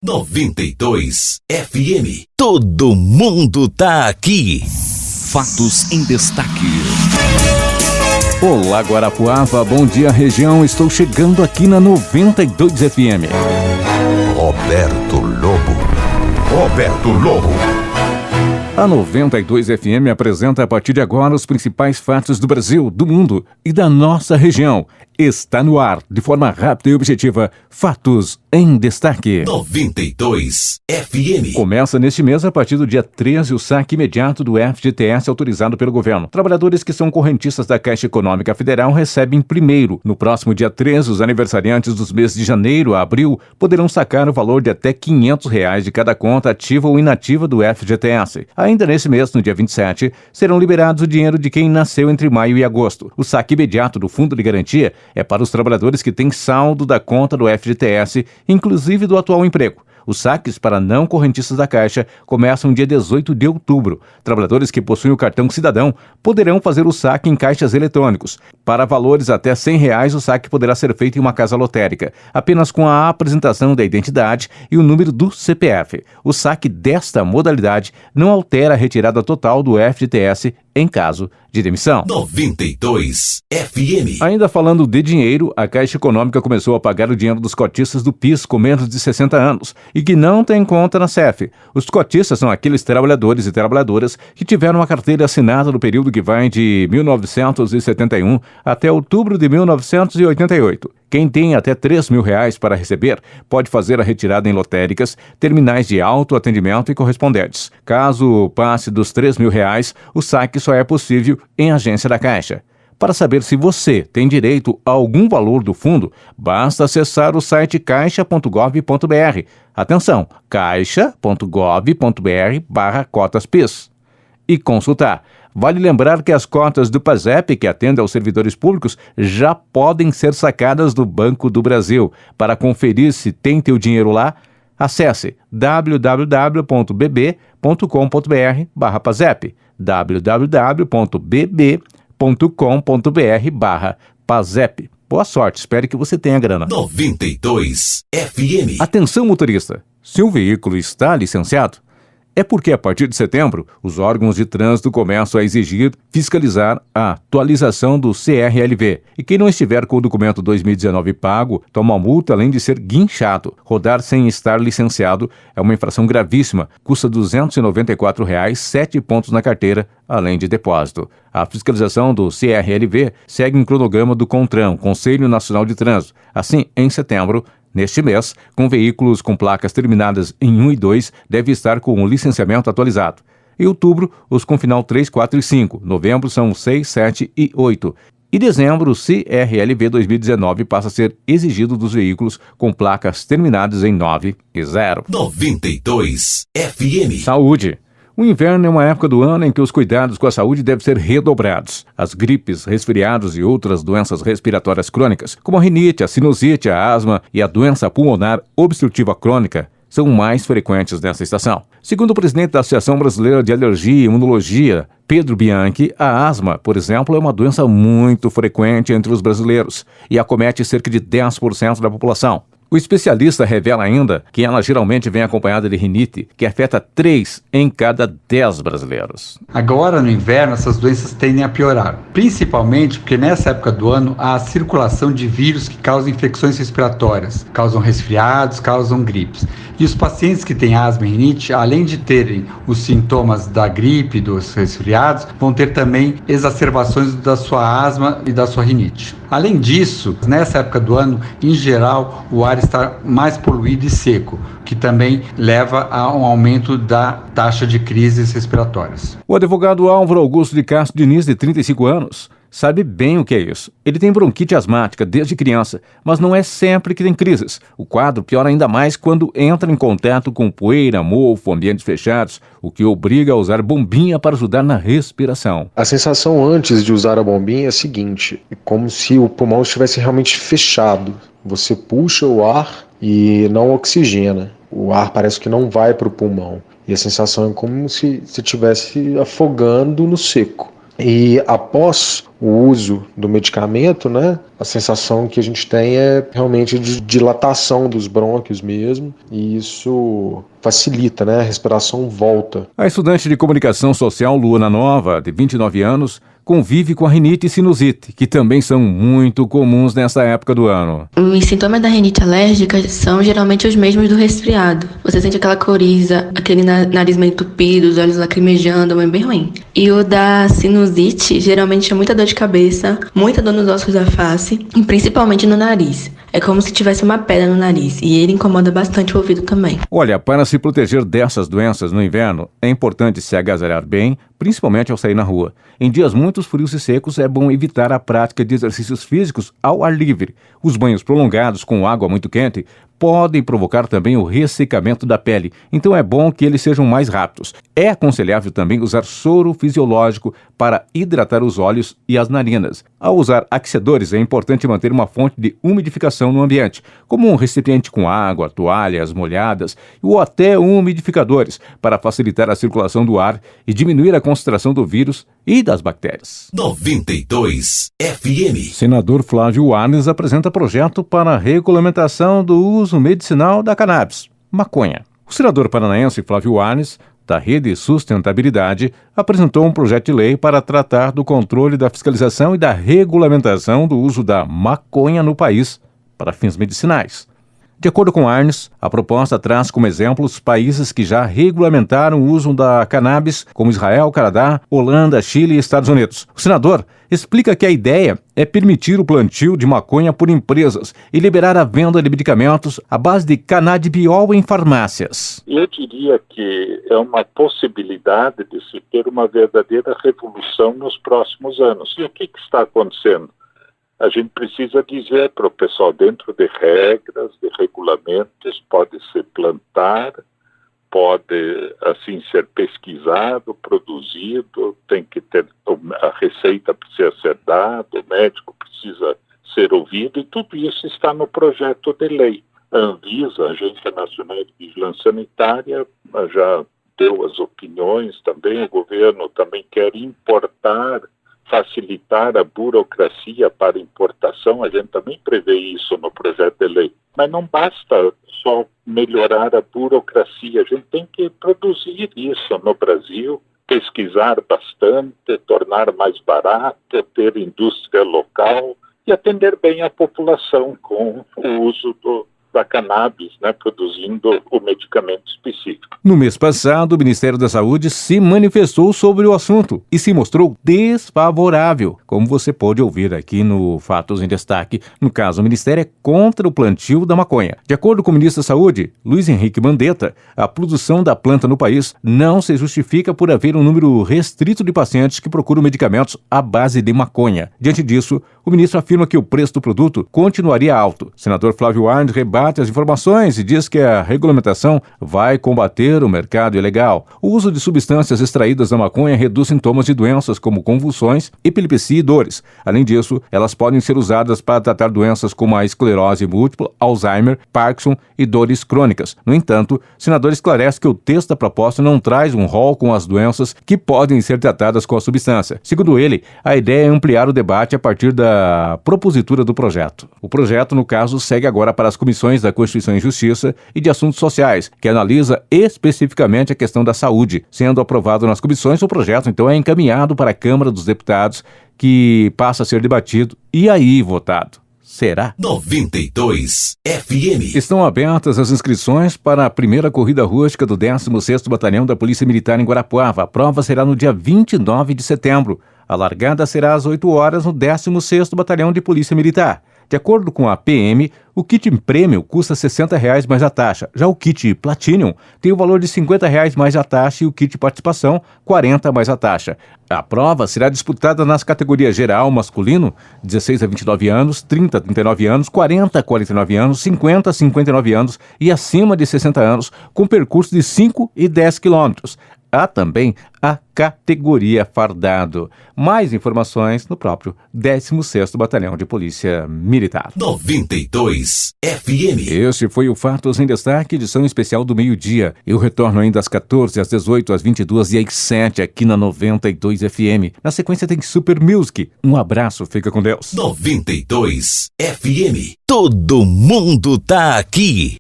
92 FM. Todo mundo tá aqui. Fatos em destaque. Olá, Guarapuava, bom dia, região. Estou chegando aqui na 92 FM. Roberto Lobo. A 92 FM apresenta a partir de agora os principais fatos do Brasil, do mundo e da nossa região. Está no ar, de forma rápida e objetiva, Fatos em Destaque. 92 FM. Começa neste mês, a partir do dia 13, o saque imediato do FGTS autorizado pelo governo. Trabalhadores que são correntistas da Caixa Econômica Federal recebem primeiro. No próximo dia 13, os aniversariantes dos meses de janeiro a abril poderão sacar o valor de até R$ 500 de cada conta ativa ou inativa do FGTS. Ainda nesse mês, no dia 27, serão liberados o dinheiro de quem nasceu entre maio e agosto. O saque imediato do Fundo de Garantia é para os trabalhadores que têm saldo da conta do FGTS, inclusive do atual emprego. Os saques para não correntistas da Caixa começam dia 18 de outubro. Trabalhadores que possuem o cartão Cidadão poderão fazer o saque em caixas eletrônicos. Para valores até R$ 100, o saque poderá ser feito em uma casa lotérica, apenas com a apresentação da identidade e o número do CPF. O saque desta modalidade não altera a retirada total do FGTS em caso de demissão. 92 FM. Ainda falando de dinheiro, a Caixa Econômica começou a pagar o dinheiro dos cotistas do PIS com menos de 60 anos e que não têm conta na CEF. Os cotistas são aqueles trabalhadores e trabalhadoras que tiveram a carteira assinada no período que vai de 1971 até outubro de 1988. Quem tem até R$ 3.000 para receber pode fazer a retirada em lotéricas, terminais de autoatendimento e correspondentes. Caso passe dos R$ 3.000, o saque só é possível em agência da Caixa. Para saber se você tem direito a algum valor do fundo, basta acessar o site caixa.gov.br. Atenção, caixa.gov.br/cotas-PIS. E consultar. Vale lembrar que as cotas do PASEP, que atendem aos servidores públicos, já podem ser sacadas do Banco do Brasil. Para conferir se tem teu dinheiro lá, acesse www.bb.com.br/PASEP, www.bb.com.br/PASEP. Boa sorte, espero que você tenha grana. 92 FM. Atenção, motorista, seu veículo está licenciado? É porque, a partir de setembro, os órgãos de trânsito começam a exigir fiscalizar a atualização do CRLV. E quem não estiver com o documento 2019 pago, toma multa além de ser guinchado. Rodar sem estar licenciado é uma infração gravíssima. Custa R$ 294, 7 pontos na carteira, além de depósito. A fiscalização do CRLV segue um cronograma do CONTRAN, Conselho Nacional de Trânsito. Assim, em setembro, neste mês, com veículos com placas terminadas em 1 e 2, deve estar com o licenciamento atualizado. Em outubro, os com final 3, 4 e 5. Novembro são 6, 7 e 8. E dezembro, o CRLV 2019 passa a ser exigido dos veículos com placas terminadas em 9 e 0. 92 FM. Saúde. O inverno é uma época do ano em que os cuidados com a saúde devem ser redobrados. As gripes, resfriados e outras doenças respiratórias crônicas, como a rinite, a sinusite, a asma e a doença pulmonar obstrutiva crônica, são mais frequentes nessa estação. Segundo o presidente da Associação Brasileira de Alergia e Imunologia, Pedro Bianchi, a asma, por exemplo, é uma doença muito frequente entre os brasileiros e acomete cerca de 10% da população. O especialista revela ainda que ela geralmente vem acompanhada de rinite, que afeta 3 em cada 10 brasileiros. Agora, no inverno, essas doenças tendem a piorar, principalmente porque nessa época do ano há a circulação de vírus que causam infecções respiratórias, causam resfriados, causam gripes. E os pacientes que têm asma e rinite, além de terem os sintomas da gripe, dos resfriados, vão ter também exacerbações da sua asma e da sua rinite. Além disso, nessa época do ano, em geral, o ar está mais poluído e seco, que também leva a um aumento da taxa de crises respiratórias. O advogado Álvaro Augusto de Castro Diniz, de 35 anos, sabe bem o que é isso. Ele tem bronquite asmática desde criança, mas não é sempre que tem crises. O quadro piora ainda mais quando entra em contato com poeira, mofo, ambientes fechados, o que obriga a usar bombinha para ajudar na respiração. A sensação antes de usar a bombinha é a seguinte: é como se o pulmão estivesse realmente fechado. Você puxa o ar e não oxigena. O ar parece que não vai para o pulmão. E a sensação é como se você estivesse afogando no seco. E após o uso do medicamento, né, a sensação que a gente tem é realmente de dilatação dos brônquios mesmo, e isso facilita, né, a respiração volta. A estudante de comunicação social Luana Nova, de 29 anos, convive com a rinite e sinusite, que também são muito comuns nessa época do ano. Os sintomas da rinite alérgica são geralmente os mesmos do resfriado. Você sente aquela coriza, aquele nariz meio entupido, os olhos lacrimejando, é bem ruim. E o da sinusite geralmente é muita dor de cabeça, muita dor nos ossos da face, e principalmente no nariz. É como se tivesse uma pedra no nariz, e ele incomoda bastante o ouvido também. Olha, para se proteger dessas doenças no inverno, é importante se agasalhar bem, principalmente ao sair na rua. Em dias muito frios e secos, é bom evitar a prática de exercícios físicos ao ar livre. Os banhos prolongados com água muito quente podem provocar também o ressecamento da pele, então é bom que eles sejam mais rápidos. É aconselhável também usar soro fisiológico para hidratar os olhos e as narinas. Ao usar aquecedores, é importante manter uma fonte de umidificação no ambiente, como um recipiente com água, toalhas molhadas ou até umidificadores, para facilitar a circulação do ar e diminuir a concentração do vírus e das bactérias. 92 FM. Senador Flávio Arnes apresenta projeto para a regulamentação do uso medicinal da cannabis, maconha. O senador paranaense Flávio Arnes, da Rede Sustentabilidade, apresentou um projeto de lei para tratar do controle da fiscalização e da regulamentação do uso da maconha no país para fins medicinais. De acordo com Arnes, a proposta traz como exemplo os países que já regulamentaram o uso da cannabis, como Israel, Canadá, Holanda, Chile e Estados Unidos. O senador explica que a ideia é permitir o plantio de maconha por empresas e liberar a venda de medicamentos à base de canabidiol em farmácias. Eu diria que é uma possibilidade de se ter uma verdadeira revolução nos próximos anos. E o que está acontecendo? A gente precisa dizer para o pessoal, dentro de regras, de regulamentos, pode-se plantar, pode, assim, ser pesquisado, produzido, tem que ter, a receita precisa ser dada, o médico precisa ser ouvido, e tudo isso está no projeto de lei. A Anvisa, a Agência Nacional de Vigilância Sanitária, já deu as opiniões também, o governo também quer importar, facilitar a burocracia para importação, a gente também prevê isso no projeto de lei. Mas não basta só melhorar a burocracia, a gente tem que produzir isso no Brasil, pesquisar bastante, tornar mais barato, ter indústria local e atender bem a população com o uso da cannabis, né, produzindo o medicamento específico. No mês passado, o Ministério da Saúde se manifestou sobre o assunto e se mostrou desfavorável, como você pode ouvir aqui no Fatos em Destaque. No caso, o Ministério é contra o plantio da maconha. De acordo com o ministro da Saúde, Luiz Henrique Mandetta, a produção da planta no país não se justifica por haver um número restrito de pacientes que procuram medicamentos à base de maconha. Diante disso, o ministro afirma que o preço do produto continuaria alto. O senador Flávio Arnes rebate as informações e diz que a regulamentação vai combater o mercado ilegal. O uso de substâncias extraídas da maconha reduz sintomas de doenças como convulsões, epilepsia e dores. Além disso, elas podem ser usadas para tratar doenças como a esclerose múltipla, Alzheimer, Parkinson e dores crônicas. No entanto, o senador esclarece que o texto da proposta não traz um rol com as doenças que podem ser tratadas com a substância. Segundo ele, a ideia é ampliar o debate a partir da propositura do projeto. O projeto, no caso, segue agora para as comissões da Constituição e Justiça e de Assuntos Sociais, que analisa especificamente a questão da saúde. Sendo aprovado nas comissões, o projeto então é encaminhado para a Câmara dos Deputados, que passa a ser debatido e aí votado. Será? 92 FM. Estão abertas as inscrições para a primeira corrida rústica do 16º Batalhão da Polícia Militar em Guarapuava. A prova será no dia 29 de setembro. A largada será às 8 horas no 16º Batalhão de Polícia Militar. De acordo com a PM, o kit prêmio custa R$ 60 mais a taxa. Já o kit Platinum tem o valor de R$ 50 mais a taxa e o kit participação R$ 40 mais a taxa. A prova será disputada nas categorias geral masculino, 16 a 29 anos, 30 a 39 anos, 40 a 49 anos, 50 a 59 anos e acima de 60 anos, com percurso de 5 e 10 quilômetros. Há também a categoria fardado. Mais informações no próprio 16º Batalhão de Polícia Militar. 92 FM. Este foi o Fatos em Destaque, edição especial do meio-dia. Eu retorno ainda às 14, às 18, às 22 e às 7 aqui na 92 FM. Na sequência tem Super Music. Um abraço, fica com Deus. 92 FM. Todo mundo tá aqui.